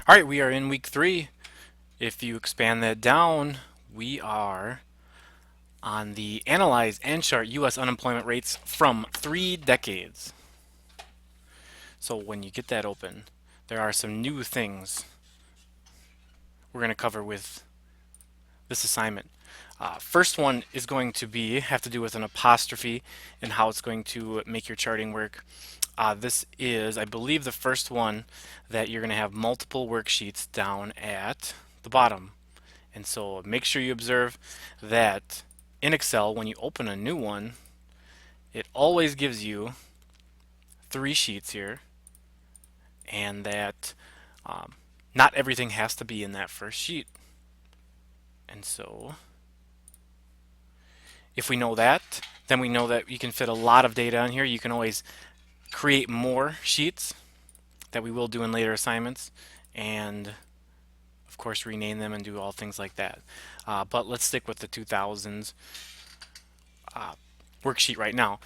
All right, we are in week 3. If you expand that down, we are on the Analyze and Chart U.S. unemployment rates from 3 decades. So when you get that open, there are some new things we're going to cover with this assignment. First one is going to have to do with an apostrophe and how it's going to make your charting work. This is, I believe, the first one that you're going to have multiple worksheets down at the bottom. And so make sure you observe that in Excel, when you open a new one, it always gives you 3 sheets here, and that not everything has to be in that first sheet. And so if we know that, then we know that you can fit a lot of data on here. You can always create more sheets that we will do in later assignments, and of course rename them and do all things like that. But let's stick with the 2000s worksheet right now.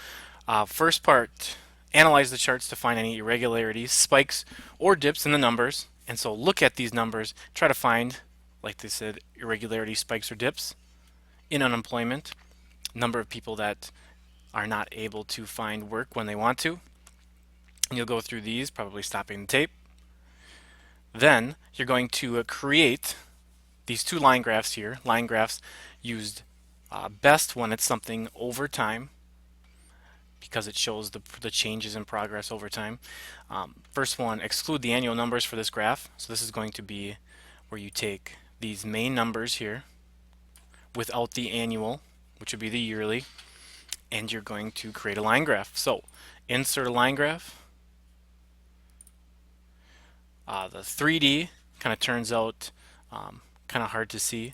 First part, analyze the charts to find any irregularities, spikes, or dips in the numbers. And so look at these numbers, try to find, like they said, irregularities, spikes, or dips in unemployment, number of people that are not able to find work when they want to. And you'll go through these, probably stopping the tape. Then you're going to create these 2 line graphs here. Line graphs used best when it's something over time, because it shows the changes in progress over time. First one, exclude the annual numbers for this graph. So this is going to be where you take these main numbers here without the annual, which would be the yearly, and you're going to create a line graph. So insert a line graph. The 3D kind of turns out kind of hard to see,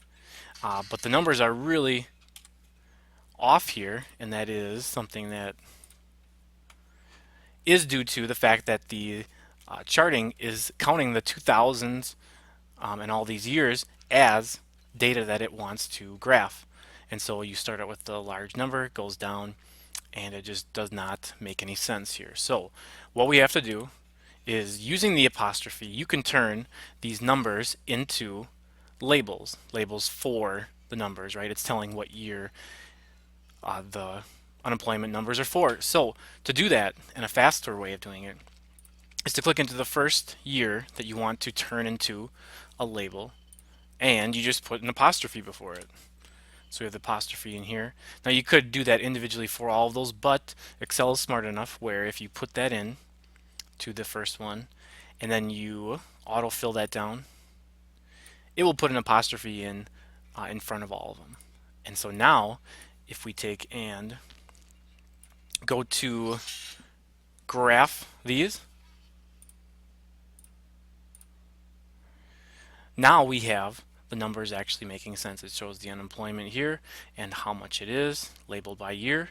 but the numbers are really off here, and that is something that is due to the fact that the charting is counting the 2000s and all these years as data that it wants to graph. And so you start out with the large number, it goes down, and it just does not make any sense here. So what we have to do is, using the apostrophe, you can turn these numbers into labels for the numbers, right? It's telling what year the unemployment numbers are for. So to do that, and a faster way of doing it is to click into the first year that you want to turn into a label, and you just put an apostrophe before it. So we have the apostrophe in here. Now you could do that individually for all of those, but Excel is smart enough where if you put that in to the first one and then you autofill that down, it will put an apostrophe in front of all of them. And so now if we take and go to graph these, now we have the numbers actually making sense. It shows the unemployment here and how much it is labeled by year.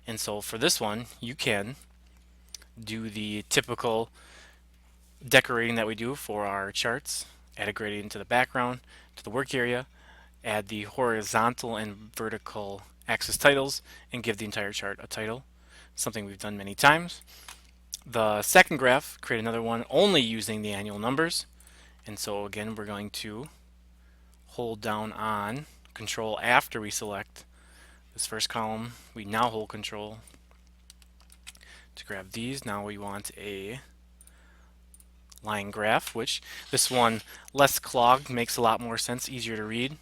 And so for this one, you can do the typical decorating that we do for our charts. Add a gradient to the background, to the work area, add the horizontal and vertical axis titles, and give the entire chart a title, something we've done many times. The second graph, create another one only using the annual numbers. And so again, we're going to hold down on Control after we select this first column. We now hold Control to grab these. Now we want a line graph, which this one, less clogged, makes a lot more sense, easier to read.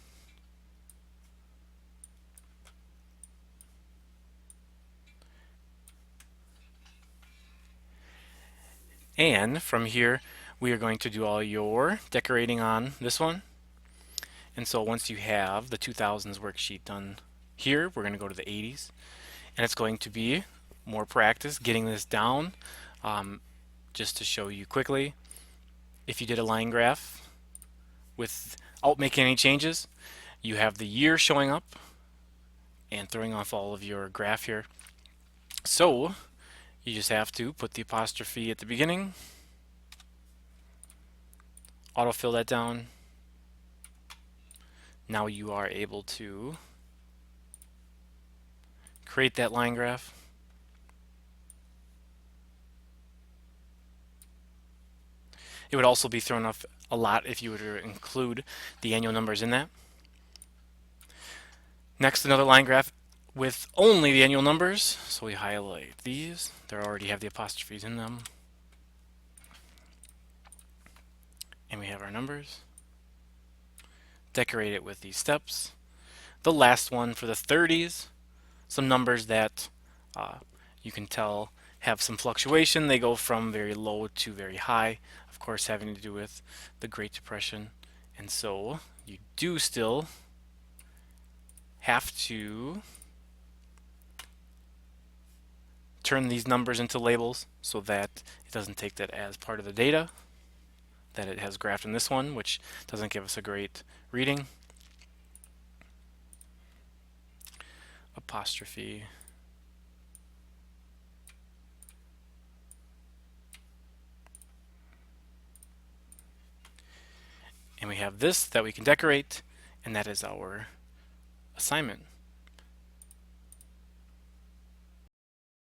And from here, we are going to do all your decorating on this one. And so once you have the 2000s worksheet done here, we're going to go to the 80s. And it's going to be more practice getting this down. Just to show you quickly, if you did a line graph without making any changes, you have the year showing up and throwing off all of your graph here. So you just have to put the apostrophe at the beginning, autofill that down. Now you are able to create that line graph. It would also be thrown off a lot if you were to include the annual numbers in that. Next, another line graph with only the annual numbers. So we highlight these. They already have the apostrophes in them. And we have our numbers. Decorate it with these steps. The last one for the 30s, some numbers that you can tell have some fluctuation. They go from very low to very high, of course having to do with the Great Depression. And so you do still have to turn these numbers into labels so that it doesn't take that as part of the data that it has graphed in this one, which doesn't give us a great reading. Apostrophe. And we have this that we can decorate, and that is our assignment.